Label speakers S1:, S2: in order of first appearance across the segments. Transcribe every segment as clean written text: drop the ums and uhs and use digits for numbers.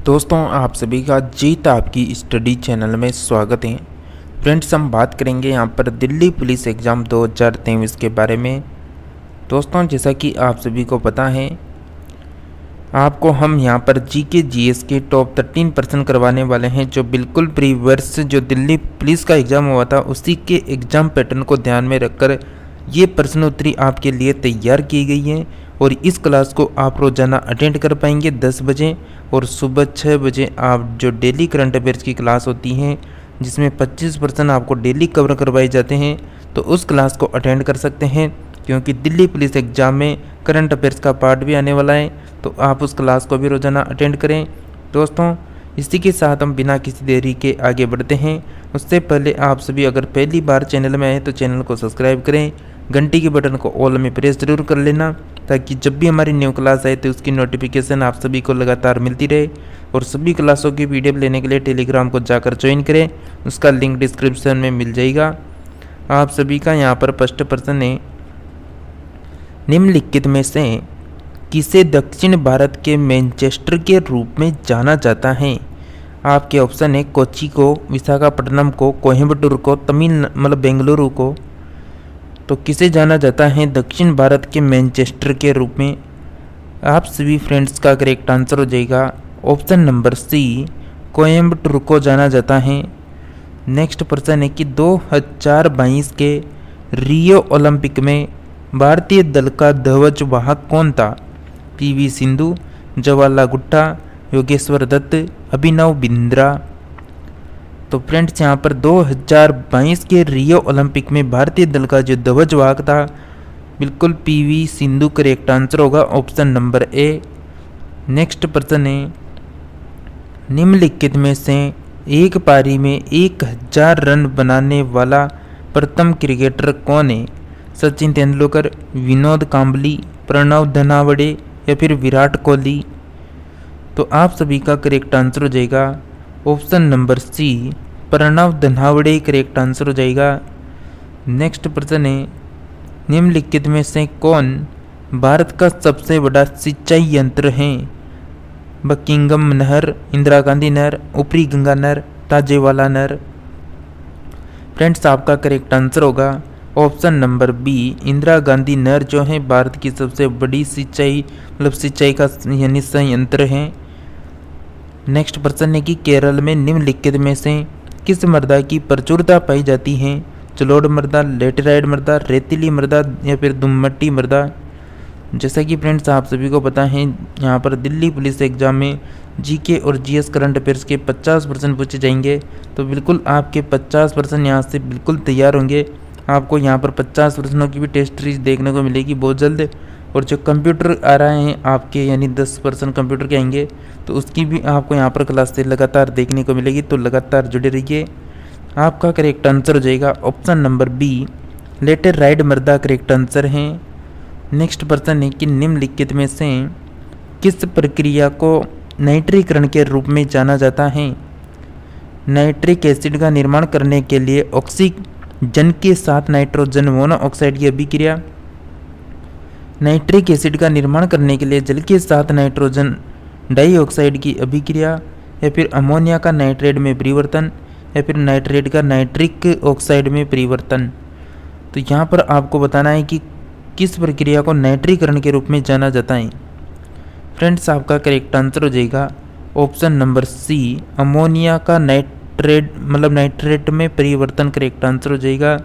S1: दोस्तों, आप सभी का जीत आपकी स्टडी चैनल में स्वागत है। फ्रेंड्स, हम बात करेंगे यहाँ पर दिल्ली पुलिस एग्ज़ाम 2023 के बारे में। दोस्तों, जैसा कि आप सभी को पता है, आपको हम यहाँ पर जीके जीएस के टॉप 13% करवाने वाले हैं, जो बिल्कुल प्रीवियस जो दिल्ली पुलिस का एग्ज़ाम हुआ था उसी के एग्ज़ाम पैटर्न को ध्यान में रखकर ये प्रश्नोत्तरी आपके लिए तैयार की गई है। और इस क्लास को आप रोज़ाना अटेंड कर पाएंगे 10 बजे, और सुबह 6 बजे आप जो डेली करंट अफेयर्स की क्लास होती है जिसमें 25% आपको डेली कवर करवाए जाते हैं, तो उस क्लास को अटेंड कर सकते हैं। क्योंकि दिल्ली पुलिस एग्ज़ाम में करंट अफेयर्स का पार्ट भी आने वाला है, तो आप उस क्लास को भी रोज़ाना अटेंड करें। दोस्तों, इसी के साथ हम बिना किसी देरी के आगे बढ़ते हैं। उससे पहले आप सभी अगर पहली बार चैनल में आए तो चैनल को सब्सक्राइब करें, घंटी के बटन को ऑल में प्रेस जरूर कर लेना, ताकि जब भी हमारी न्यू क्लास आए तो उसकी नोटिफिकेशन आप सभी को लगातार मिलती रहे। और सभी क्लासों की पीडीएफ लेने के लिए टेलीग्राम को जाकर ज्वाइन करें, उसका लिंक डिस्क्रिप्शन में मिल जाएगा। आप सभी का यहाँ पर फर्स्ट प्रश्न है, निम्नलिखित में से किसे दक्षिण भारत के मैनचेस्टर के रूप में जाना जाता है? आपके ऑप्शन है कोच्चि को, विशाखापट्टनम को, कोयम्बटूर को, बेंगलुरु को। तो किसे जाना जाता है दक्षिण भारत के मैनचेस्टर के रूप में? आप सभी फ्रेंड्स का करेक्ट आंसर हो जाएगा ऑप्शन नंबर सी, कोयम्बटूर को जाना जाता है। नेक्स्ट प्रश्न है कि 2022 के रियो ओलंपिक में भारतीय दल का ध्वजवाहक कौन था? पीवी सिंधु, जवाहरलाल गुट्टा, योगेश्वर दत्त, अभिनव बिंद्रा। तो फ्रेंड्स, यहाँ पर 2022 के रियो ओलंपिक में भारतीय दल का जो ध्वजवाहक था, बिल्कुल पीवी सिंधु करेक्ट आंसर होगा ऑप्शन नंबर ए। नेक्स्ट प्रश्न है, निम्नलिखित में से एक पारी में 1000 रन बनाने वाला प्रथम क्रिकेटर कौन है? सचिन तेंदुलकर, विनोद कांबली, प्रणव धनावड़े या फिर विराट कोहली। तो आप सभी का करेक्ट आंसर हो जाएगा option number C, Pranav Dhanawade correct answer हो जाएगा। नेक्स्ट प्रश्न है, निम्नलिखित में से कौन भारत का सबसे बड़ा सिंचाई यंत्र है? बकिंगम नहर, इंदिरा गांधी नहर, ऊपरी गंगा नहर, ताजेवाला नहर। फ्रेंड्स, आपका करेक्ट आंसर होगा option number B, Indira Gandhi नहर जो है भारत की सबसे बड़ी सिंचाई का यानी संयंत्र है। नेक्स्ट प्रश्न है कि केरल में निम्नलिखित में से किस मृदा की प्रचुरता पाई जाती है? जलोढ़ मृदा, लेटेराइट मृदा, रेतीली मृदा या फिर दुम्मट्टी मृदा। जैसा कि फ्रेंड्स आप सभी को पता है, यहाँ पर दिल्ली पुलिस एग्जाम में जीके और जीएस करंट अफेयर्स के 50% पूछे जाएंगे, तो बिल्कुल आपके 50% यहाँ से बिल्कुल तैयार होंगे। आपको यहाँ पर 50 प्रश्नों की भी टेस्ट सीरीज देखने को मिलेगी बहुत जल्द। और जो कंप्यूटर आ रहे हैं आपके, यानी 10% कंप्यूटर के आएंगे, तो उसकी भी आपको यहाँ पर क्लास से लगातार देखने को मिलेगी, तो लगातार जुड़े रहिए। आपका करेक्ट आंसर हो जाएगा ऑप्शन नंबर बी, लेटेराइट मृदा करेक्ट आंसर है। नेक्स्ट प्रश्न है कि निम्नलिखित में से किस प्रक्रिया को नाइट्रीकरण के रूप में जाना जाता है? नाइट्रिक एसिड का निर्माण करने के लिए ऑक्सीजन के साथ नाइट्रोजन मोनोऑक्साइड की अभिक्रिया, नाइट्रिक एसिड का निर्माण करने के लिए जल के साथ नाइट्रोजन डाइऑक्साइड की अभिक्रिया, या फिर अमोनिया का नाइट्रेट में परिवर्तन, या फिर नाइट्रेट का नाइट्रिक ऑक्साइड में परिवर्तन। तो यहाँ पर आपको बताना है कि किस प्रक्रिया को नाइट्रीकरण के रूप में जाना जाता है। फ्रेंड्स, आपका करेक्ट आंसर हो जाएगा ऑप्शन नंबर सी, अमोनिया का नाइट्रेट में परिवर्तन करेक्ट आंसर हो जाएगा।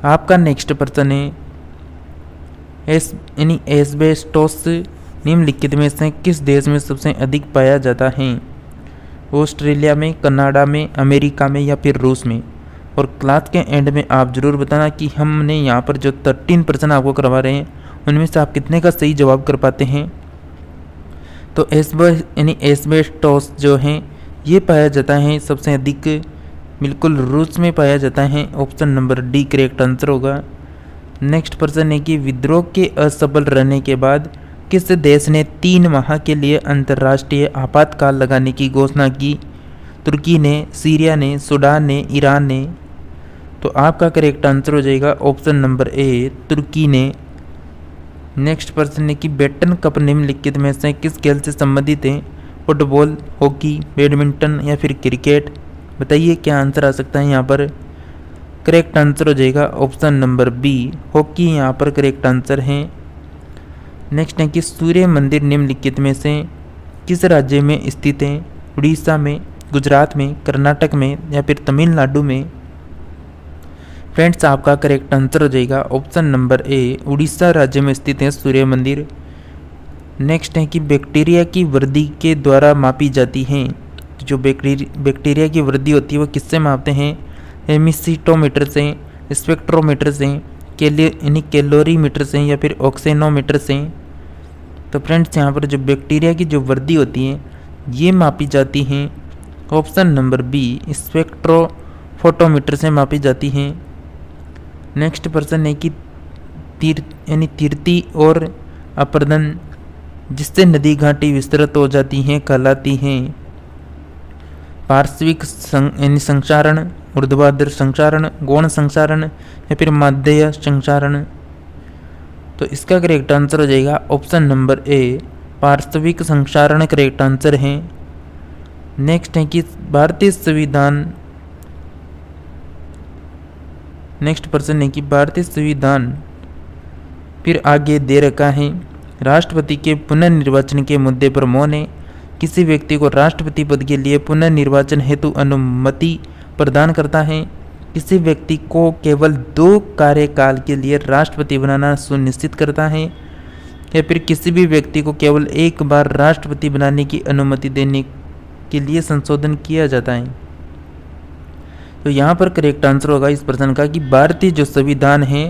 S1: आपका नेक्स्ट प्रश्न है, एस्बेस्टोस निम्नलिखित में से किस देश में सबसे अधिक पाया जाता है? ऑस्ट्रेलिया में, कनाडा में, अमेरिका में या फिर रूस में। और क्लास के एंड में आप जरूर बताना कि हमने यहाँ पर जो 13% आपको करवा रहे हैं उनमें से आप कितने का सही जवाब कर पाते हैं। तो एस्बेस्टोस जो है ये पाया जाता है सबसे अधिक बिल्कुल रूस में पाया जाता है, option number D correct answer होगा। नेक्स्ट प्रश्न है कि विद्रोह के असफल रहने के बाद किस देश ने 3 माह के लिए अंतर्राष्ट्रीय आपातकाल लगाने की घोषणा की? तुर्की ने, सीरिया ने, सूडान ने, ईरान ने। तो आपका करेक्ट आंसर हो जाएगा ऑप्शन नंबर ए, तुर्की ने। नेक्स्ट प्रश्न है कि बेटन कप निम्नलिखित में से किस खेल से संबंधित है? फुटबॉल, हॉकी, बैडमिंटन या फिर क्रिकेट? बताइए क्या आंसर आ सकता है यहाँ पर। करेक्ट आंसर हो जाएगा ऑप्शन नंबर बी, हॉकी यहाँ पर करेक्ट आंसर है। नेक्स्ट है कि सूर्य मंदिर निम्नलिखित में से किस राज्य में स्थित है? उड़ीसा में, गुजरात में, कर्नाटक में या फिर तमिलनाडु में? फ्रेंड्स आपका करेक्ट आंसर हो जाएगा ऑप्शन नंबर ए, उड़ीसा राज्य में स्थित है सूर्य मंदिर। नेक्स्ट है कि बैक्टीरिया की वृद्धि के द्वारा मापी जाती हैं। जो बैक्टीरिया की वृद्धि होती है वो किससे मापते हैं? हेमिसिटोमीटर से, स्पेक्ट्रोमीटर से, कैलोरीमीटर से या फिर ऑक्सीनोमीटर से? तो फ्रेंड्स यहाँ पर जो बैक्टीरिया की जो वृद्धि होती है ये मापी जाती हैं ऑप्शन नंबर बी, स्पेक्ट्रोफोटोमीटर से मापी जाती हैं। नेक्स्ट प्रश्न है कि तीर्थी और अपर्दन जिससे नदी घाटी विस्तृत हो जाती हैं कहलाती हैं? पार्श्विक संक्षारण, ऊर्ध्वाधर संक्षारण, गौण संक्षारण या फिर माध्यय संक्षारण? तो इसका करेक्ट आंसर हो जाएगा ऑप्शन नंबर ए, पार्श्विक संक्षारण करेक्ट आंसर है। नेक्स्ट है कि भारतीय संविधान, नेक्स्ट प्रश्न है कि भारतीय संविधान फिर आगे दे रखा है राष्ट्रपति के पुनर्निर्वाचन के मुद्दे पर मौन है। किसी व्यक्ति को राष्ट्रपति पद के लिए पुनर्निर्वाचन हेतु अनुमति प्रदान करता है। किसी व्यक्ति को केवल 2 कार्यकाल के लिए राष्ट्रपति बनाना सुनिश्चित करता है या फिर किसी भी व्यक्ति को केवल एक बार राष्ट्रपति बनाने की अनुमति देने के लिए संशोधन किया जाता है। तो यहाँ पर करेक्ट आंसर होगा इस प्रश्न का कि भारतीय जो संविधान है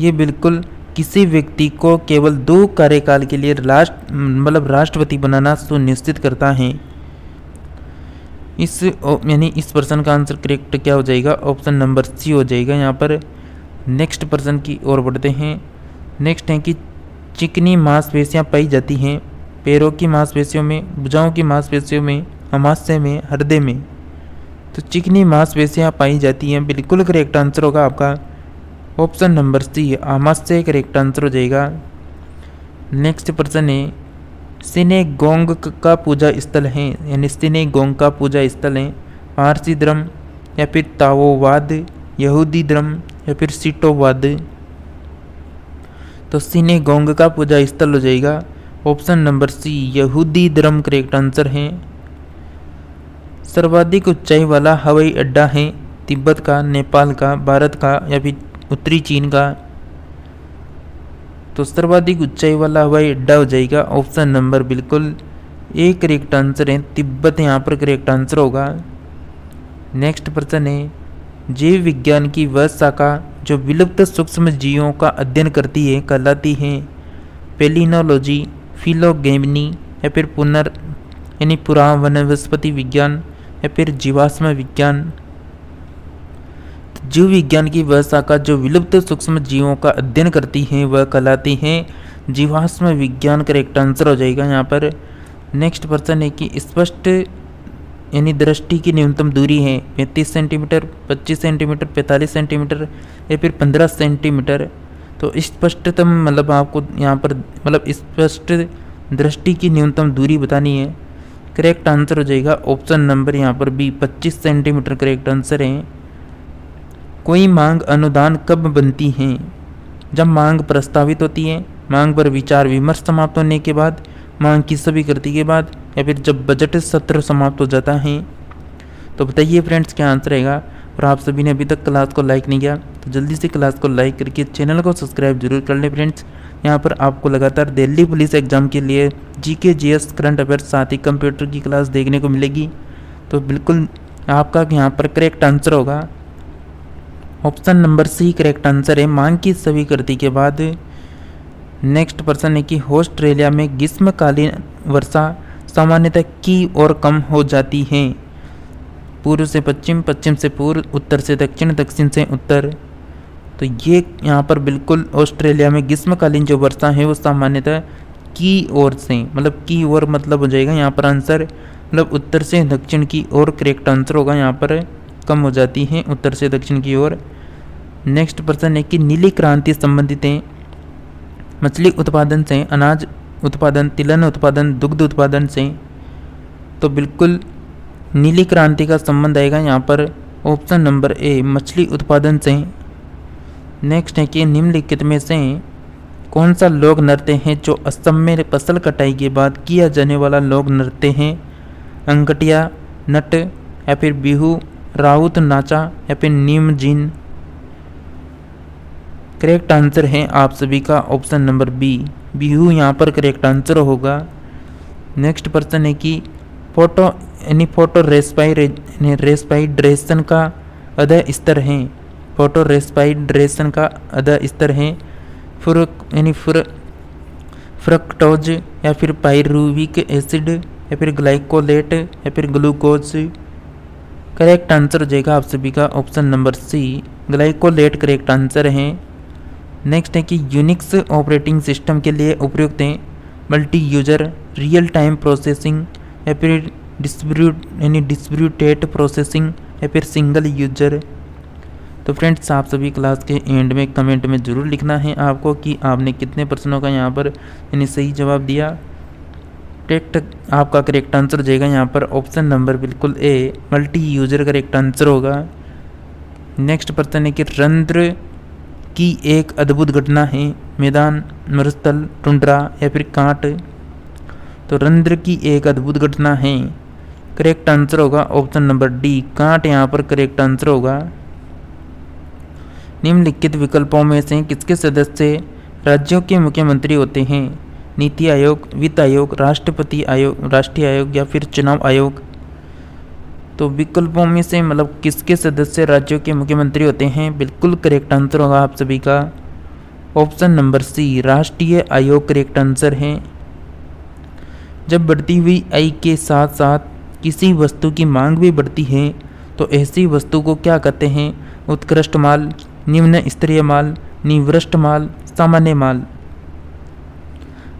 S1: ये बिल्कुल किसी व्यक्ति को केवल 2 कार्यकाल के लिए राष्ट्रपति बनाना सुनिश्चित करता है। इस प्रश्न का आंसर करेक्ट क्या हो जाएगा? ऑप्शन नंबर सी हो जाएगा यहाँ पर। नेक्स्ट प्रश्न की ओर बढ़ते हैं। नेक्स्ट है कि चिकनी मांसपेशियाँ पाई जाती हैं पैरों की मांसपेशियों में, भुजाओं की मांसपेशियों में, अमाशय में, हृदय में? तो चिकनी मांसपेशियाँ पाई जाती हैं, बिल्कुल करेक्ट आंसर होगा आपका ऑप्शन नंबर सी, आमाशय करेक्ट आंसर हो जाएगा। नेक्स्ट प्रश्न है सिनेगोंग का पूजा स्थल है, यानी सिनेगोंग का पूजा स्थल है पारसी धर्म या फिर ताओवाद, यहूदी धर्म या फिर सीटोवाद? तो सिनेगोंग का पूजा स्थल हो जाएगा ऑप्शन नंबर सी, यहूदी धर्म करेक्ट आंसर है। सर्वाधिक ऊंचाई वाला हवाई अड्डा है तिब्बत का, नेपाल का, भारत का या फिर उत्तरी चीन का? तो सर्वाधिक ऊंचाई वाला हवाई अड्डा हो जाएगा ऑप्शन नंबर बिल्कुल ए करेक्ट आंसर है, तिब्बत यहाँ पर करेक्ट आंसर होगा। नेक्स्ट प्रश्न है जीव विज्ञान की वह शाखा जो विलुप्त सूक्ष्म जीवों का अध्ययन करती है कहलाती है? पेलिनोलॉजी, फिलोगेमनी या फिर पुरावनस्पति विज्ञान या फिर जीवाश्म विज्ञान? जीव विज्ञान की वह शाखा जो विलुप्त सूक्ष्म जीवों का अध्ययन करती है वह कहलाती है जीवाश्म विज्ञान करेक्ट आंसर हो जाएगा यहाँ पर। नेक्स्ट प्रश्न है कि स्पष्ट यानी दृष्टि की न्यूनतम दूरी है 35 सेंटीमीटर, 25 सेंटीमीटर, 45 सेंटीमीटर या फिर 15 सेंटीमीटर? तो स्पष्टतम मतलब आपको यहाँ पर स्पष्ट दृष्टि की न्यूनतम दूरी बतानी है, करेक्ट आंसर हो जाएगा ऑप्शन नंबर यहाँ पर बी, 25 सेंटीमीटर करेक्ट आंसर है। कोई मांग अनुदान कब बनती है? जब मांग प्रस्तावित होती है, मांग पर विचार विमर्श समाप्त होने के बाद, मांग की स्वीकृति के बाद या फिर जब बजट सत्र समाप्त हो जाता है? तो बताइए फ्रेंड्स क्या आंसर रहेगा। और आप सभी ने अभी तक क्लास को लाइक नहीं किया तो जल्दी से क्लास को लाइक करके चैनल को सब्सक्राइब जरूर कर लें फ्रेंड्स। यहाँ पर आपको लगातार दिल्ली पुलिस एग्जाम के लिए जीके, जीएस, करंट अफेयर्स साथ ही कंप्यूटर की क्लास देखने को मिलेगी। तो बिल्कुल आपका यहाँ पर करेक्ट आंसर होगा option number C correct answer है, मांग की स्वीकृति के बाद। नेक्स्ट प्रश्न है कि ऑस्ट्रेलिया में ग्रीष्मकालीन वर्षा सामान्यतः की ओर कम हो जाती है? पूर्व से पश्चिम, पश्चिम से पूर्व, उत्तर से दक्षिण, दक्षिण से उत्तर? तो ये यहाँ पर बिल्कुल ऑस्ट्रेलिया में ग्रीष्मकालीन जो वर्षा है वो सामान्यतः की ओर से, मतलब की ओर मतलब हो जाएगा यहाँ पर आंसर उत्तर से दक्षिण की ओर करेक्ट आंसर होगा, यहाँ पर कम हो जाती हैं उत्तर से दक्षिण की ओर। नेक्स्ट प्रश्न है कि नीली क्रांति संबंधित है मछली उत्पादन से, अनाज उत्पादन, तिलहन उत्पादन, दुग्ध उत्पादन से? तो बिल्कुल नीली क्रांति का संबंध आएगा यहाँ पर ऑप्शन नंबर ए, मछली उत्पादन से। नेक्स्ट है कि निम्नलिखित में से कौन सा लोक नृत्य है जो असम में फसल कटाई के बाद किया जाने वाला लोक नृत्य है? अंगटिया नट, या फिर बिहू, राउत नाचा, या फिर नीमजीन। करेक्ट आंसर है आप सभी का ऑप्शन नंबर बी, बिहू यहाँ पर करेक्ट आंसर होगा। नेक्स्ट प्रश्न है कि फोटो रेस्पाइड्रेशन का अध्यय स्तर है। फोटो रेस्पाइड्रेशन का अध्यय स्तर है फ्रक्टोज, या फिर पाइरुविक एसिड, या फिर ग्लाइकोलेट, या फिर ग्लूकोज। करेक्ट आंसर हो जाएगा आप सभी का option number C, glycolate correct answer है। नेक्स्ट है कि यूनिक्स ऑपरेटिंग सिस्टम के लिए उपयुक्त है multi user, real time processing, या फिर डिस्ट्रीब्यूटेड प्रोसेसिंग, या फिर सिंगल यूजर। तो फ्रेंड्स आप सभी क्लास के एंड में कमेंट में ज़रूर लिखना है आपको कि आपने कितने प्रश्नों का यहाँ पर सही जवाब दिया। करेक्ट आपका करेक्ट आंसर हो जाएगा यहाँ पर ऑप्शन नंबर बिल्कुल ए, मल्टी यूजर करेक्ट आंसर होगा। नेक्स्ट प्रश्न है कि रंध्र की एक अद्भुत घटना है मैदान, मरुस्थल, टुंड्रा, या फिर कांट। तो रंध्र की एक अद्भुत घटना है, करेक्ट आंसर होगा ऑप्शन नंबर डी, कांट यहाँ पर करेक्ट आंसर होगा। निम्नलिखित विकल्पों में से किसके सदस्य राज्यों के मुख्यमंत्री होते हैं? नीति आयोग, वित्त आयोग, राष्ट्रपति आयोग, राष्ट्रीय आयोग, या फिर चुनाव आयोग। तो विकल्पों में से मतलब किसके सदस्य राज्यों के मुख्यमंत्री होते हैं? बिल्कुल करेक्ट आंसर होगा आप सभी का ऑप्शन नंबर सी, राष्ट्रीय आयोग करेक्ट आंसर है। जब बढ़ती हुई आय के साथ साथ किसी वस्तु की मांग भी बढ़ती है तो ऐसी वस्तु को क्या कहते हैं? उत्कृष्ट माल, निम्न स्तरीय माल, निवृष्ट माल, सामान्य माल।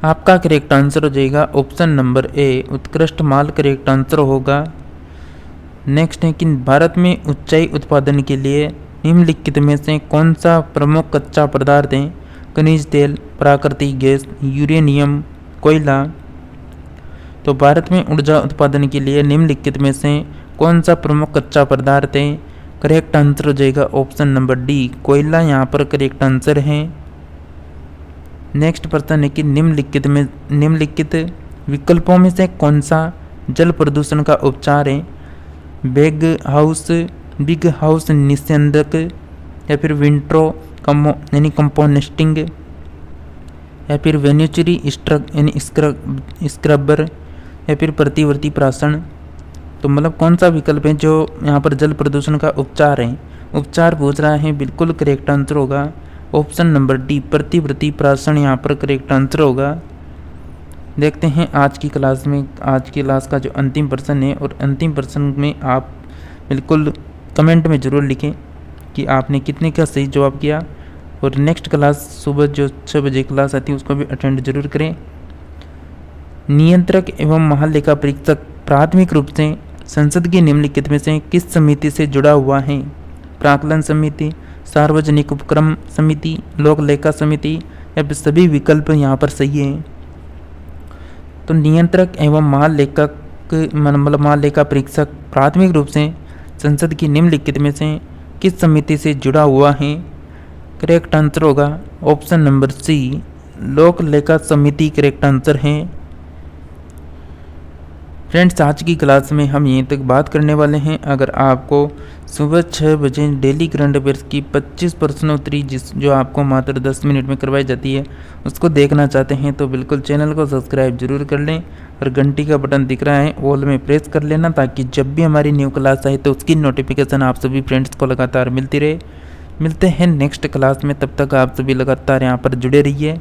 S1: आपका करेक्ट आंसर हो जाएगा ऑप्शन नंबर ए, उत्कृष्ट माल करेक्ट आंसर होगा। नेक्स्ट है कि भारत में ऊंचाई उत्पादन के लिए निम्नलिखित में से कौन सा प्रमुख कच्चा पदार्थ है? खनिज तेल, प्राकृतिक गैस, यूरेनियम, कोयला। तो भारत में ऊर्जा उत्पादन के लिए निम्नलिखित में से कौन सा प्रमुख कच्चा पदार्थ है? करेक्ट आंसर हो जाएगा ऑप्शन नंबर डी, कोयला यहाँ पर करेक्ट आंसर है। नेक्स्ट प्रश्न है कि निम्नलिखित विकल्पों में से कौन सा जल प्रदूषण का उपचार है? बिग हाउस निस्यंदक, या फिर विंट्रो कंपोनेस्टिंग, या फिर वेन्यूचुरी स्क्रबर, या फिर प्रतिवर्ती प्राशन। तो मतलब कौन सा विकल्प है जो यहाँ पर जल प्रदूषण का उपचार है? उपचार पूछ रहा है, बिल्कुल करेक्ट आंसर होगा ऑप्शन नंबर डी, प्रतिवर्ती प्राशन यहाँ पर करेक्ट आंसर होगा। देखते हैं आज की क्लास का जो अंतिम प्रश्न है, और अंतिम प्रश्न में आप बिल्कुल कमेंट में ज़रूर लिखें कि आपने कितने का सही जवाब किया। और नेक्स्ट क्लास सुबह जो 6 बजे क्लास आती है उसको भी अटेंड जरूर करें। नियंत्रक एवं महालेखा परीक्षक प्राथमिक रूप से संसद की निम्नलिखित में से किस समिति से जुड़ा हुआ है? प्राक्कलन समिति, सार्वजनिक उपक्रम समिति, लोक लेखा समिति, या फिर सभी विकल्प यहाँ पर सही है। तो नियंत्रक एवं महालेखा परीक्षक प्राथमिक रूप से संसद की निम्नलिखित में से किस समिति से जुड़ा हुआ है? करेक्ट आंसर होगा ऑप्शन नंबर सी, लोक लेखा समिति करेक्ट आंसर है। फ्रेंड्स आज की क्लास में हम यहीं तक बात करने वाले हैं। अगर आपको सुबह 6 बजे डेली करंट अफेयर्स की 25 प्रश्नोत्तरी जो आपको मात्र 10 मिनट में करवाई जाती है उसको देखना चाहते हैं तो बिल्कुल चैनल को सब्सक्राइब जरूर कर लें, और घंटी का बटन दिख रहा है ऑल में प्रेस कर लेना, ताकि जब भी हमारी न्यू क्लास आए तो उसकी नोटिफिकेशन आप सभी फ्रेंड्स को लगातार मिलती रहे। मिलते हैं नेक्स्ट क्लास में, तब तक आप सभी लगातार यहाँ पर जुड़े रहिए।